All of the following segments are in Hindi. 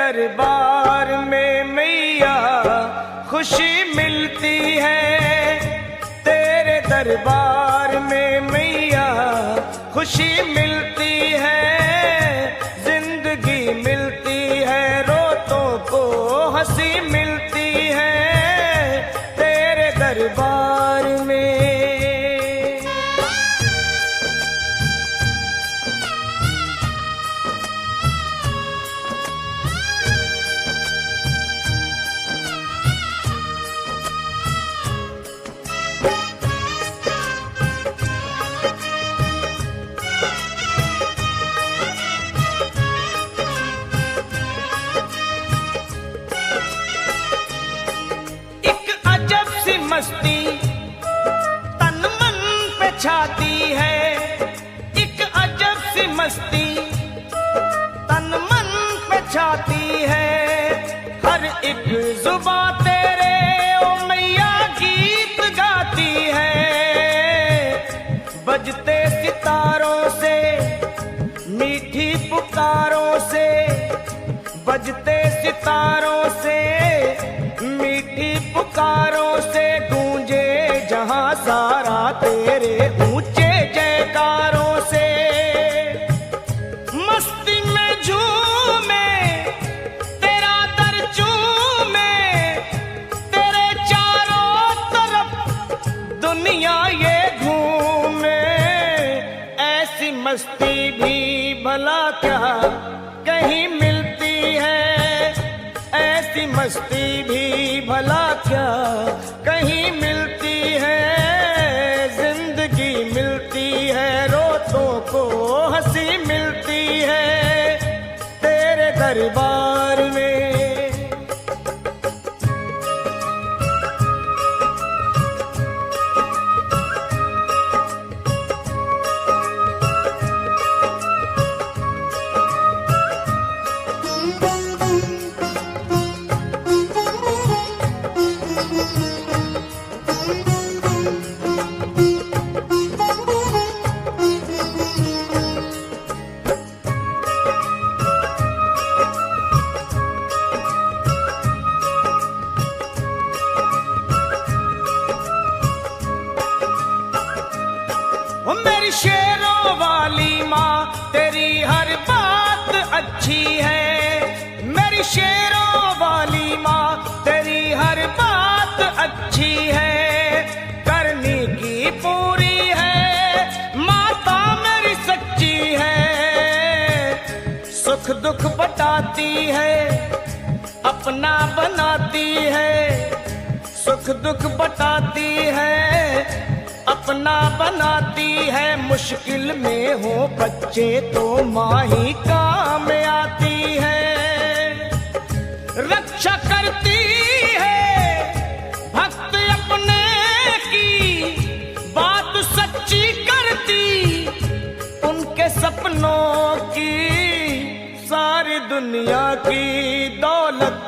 दरबार में मैया खुशी मिलती है, तेरे दरबार में मैया खुशी मिलती है, जिंदगी मिलती है, रोतों को हंसी मिलती है तेरे दरबार में। मस्ती तन मन पे छाती है, एक अजब सी मस्ती तन मन पे छाती है, हर एक जुबान तेरे ओ मैया गीत गाती है, बजते सितारों से मीठी पुकारों से, बजते सितारों से मीठी पुकारों से, गूंजे जहां सारा तेरे ऊंचे जयकारों से, मस्ती में झूमे तेरा दर चूमे, तेरे चारों तरफ दुनिया ये घूमे, ऐसी मस्ती भी भला क्या कहीं मिलती है, ऐसी मस्ती भी भला क्या कहीं मिलती है, जिंदगी मिलती है, रोतों को हंसी मिलती है तेरे दरबार में। मेरी शेरों वाली माँ तेरी हर बात अच्छी है, मेरी शेरों वाली माँ तेरी हर बात अच्छी है, करनी की पूरी है माता मेरी सच्ची है, सुख दुख बटाती है अपना बनाती है, सुख दुख बटाती है अपना बनाती है, मुश्किल में हो बच्चे तो माँ ही काम आती है, रक्षा करती है भक्त अपने की, बात सच्ची करती उनके सपनों की, सारी दुनिया की दौलत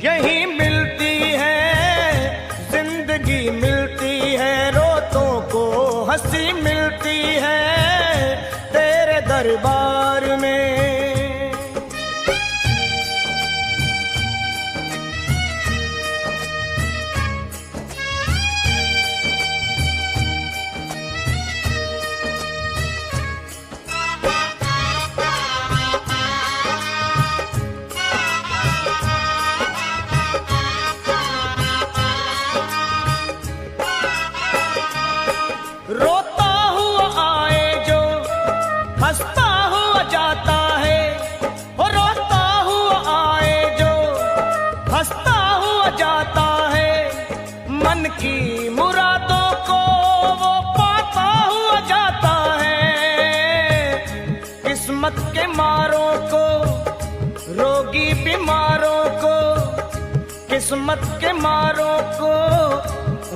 यही मिलती है, जिंदगी मिलती है, रोतों को हंसी मिलती है तेरे दरबार में। रोता हुआ आए जो हंसता हुआ जाता है, और रोता हुआ आए जो हंसता हुआ जाता है, मन की मुरादों को वो पाता हुआ जाता है, किस्मत के मारों को रोगी बीमारों को, किस्मत के मारों को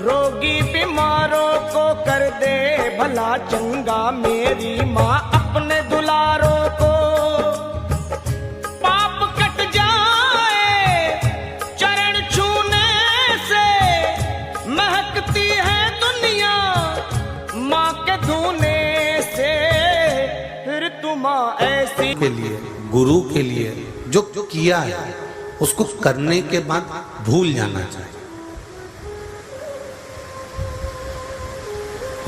रोगी बीमारों को, कर दे भला चंगा मेरी माँ अपने दुलारों को, पाप कट जाए चरण छूने से, महकती है दुनिया माँ के धूने से, फिर तुम ऐसी के लिए गुरु के लिए जो किया है उसको करने के बाद भूल जाना चाहिए।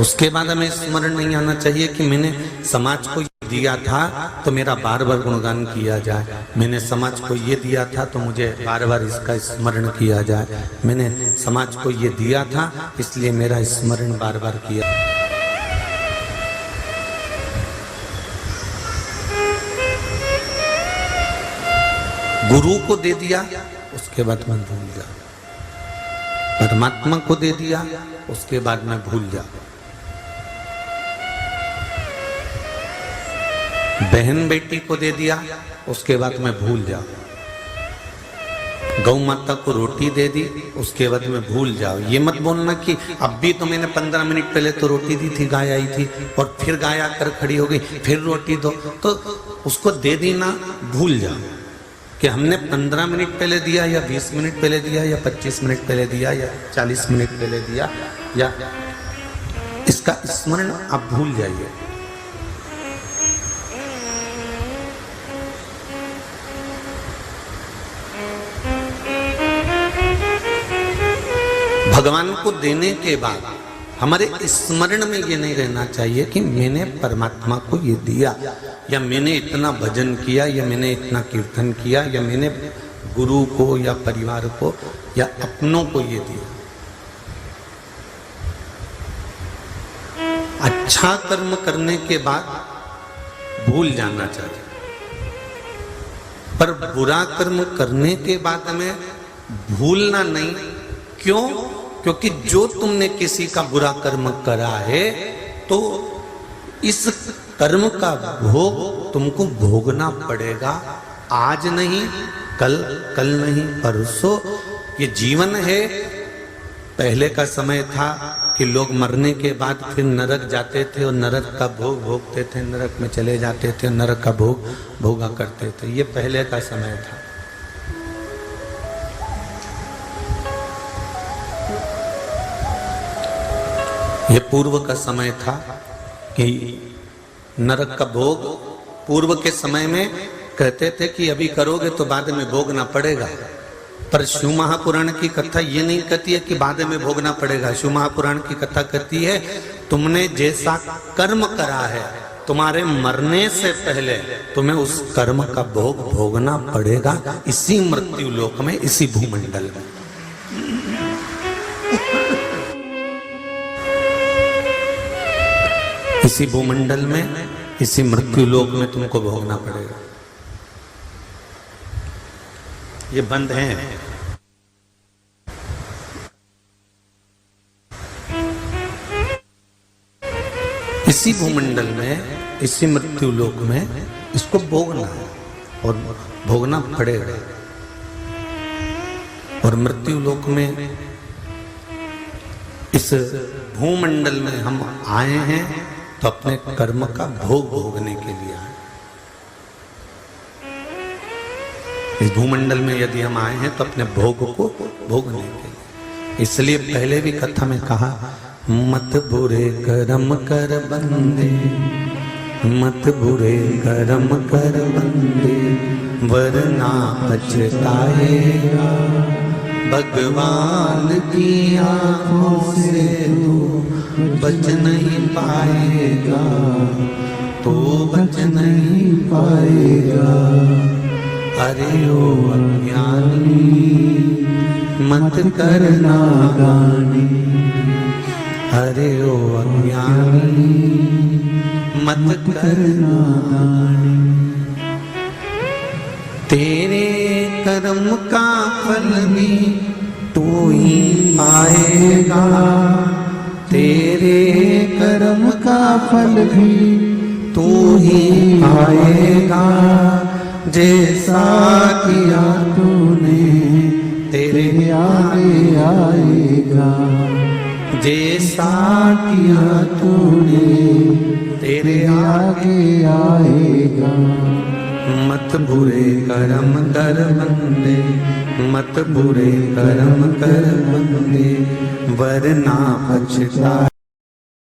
उसके बाद हमें स्मरण नहीं आना चाहिए कि मैंने समाज को ये दिया था तो मेरा बार बार गुणगान किया जाए, मैंने समाज को ये दिया था तो मुझे बार बार इसका स्मरण किया जाए, मैंने समाज को ये दिया था इसलिए मेरा स्मरण बार बार किया। गुरु को दे दिया उसके बाद मैं भूल जाऊं, परमात्मा को दे दिया उसके बाद मैं भूल जाऊं, बहन बेटी को दे दिया उसके बाद मैं भूल जाऊं, गौ माता को रोटी दे दी उसके बाद मैं भूल जाऊं। ये मत बोलना कि अब भी तो मैंने 15 मिनट पहले तो रोटी दी थी, गाय आई थी और फिर गाय आकर खड़ी हो गई फिर रोटी दो, तो उसको दे दी ना, भूल जाओ कि हमने 15 मिनट पहले दिया या 20 मिनट पहले दिया या 25 मिनट पहले दिया या 40 मिनट पहले दिया, या इसका स्मरण आप भूल जाइए। भगवान को देने के बाद हमारे स्मरण में ये नहीं रहना चाहिए कि मैंने परमात्मा को ये दिया, या मैंने इतना भजन किया, या मैंने इतना कीर्तन किया, या मैंने गुरु को या परिवार को या अपनों को ये दिया। अच्छा कर्म करने के बाद भूल जाना चाहिए, पर बुरा कर्म करने के बाद में भूलना नहीं। क्यों? क्योंकि जो तुमने किसी का बुरा कर्म करा है तो इस कर्म का भोग तुमको भोगना पड़ेगा, आज नहीं कल, कल नहीं परसों। ये जीवन है। पहले का समय था कि लोग मरने के बाद फिर नरक जाते थे और नरक का भोग भोगते थे, नरक में चले जाते थे, नरक का भोग भोगा करते थे। ये पहले का समय था। ये पूर्व का समय था कि नरक का भोग पूर्व के समय में कहते थे कि अभी करोगे तो बाद में भोगना पड़ेगा, पर शिव महापुराण की कथा ये नहीं कहती है कि बाद में भोगना पड़ेगा। शिव महापुराण की कथा कहती है तुमने जैसा कर्म करा है तुम्हारे मरने से पहले तुम्हें उस कर्म का भोग भोगना पड़ेगा, इसी मृत्यु लोक में, इसी भूमंडल में। इसी भूमंडल में, इसी मृत्यु लोक में तुमको भोगना पड़ेगा। ये बंद है। इसी भूमंडल में, इसी मृत्यु लोक में इसको भोगना है और भोगना पड़ेगा। और मृत्यु लोक में, इस भूमंडल में हम आए हैं तो अपने कर्म का भोग भोगने के लिए आए। इस भूमंडल में यदि हम आए हैं तो अपने भोग को भोगने के लिए। इसलिए पहले भी कथा में कहा, मत बुरे कर्म कर बंदे, मत बुरे कर्म कर बंदे, वरना पछताएगा। भगवान की आंखों से तू बच नहीं पाएगा, तो बच नहीं पाएगा। अरे ओ अज्ञानी मत करना गानी, अरे ओ अज्ञानी मत करना गानी। तेरे कर्म का फल भी तू ही पाएगा, तेरे कर्म का फल भी तू ही पाएगा। जैसा किया तूने तेरे आगे आएगा, जैसा किया तूने तेरे आगे आएगा। मत बुरे कर्म कर बंदे, मत बुरे कर्म कर बंदे, वरना पछताएगा।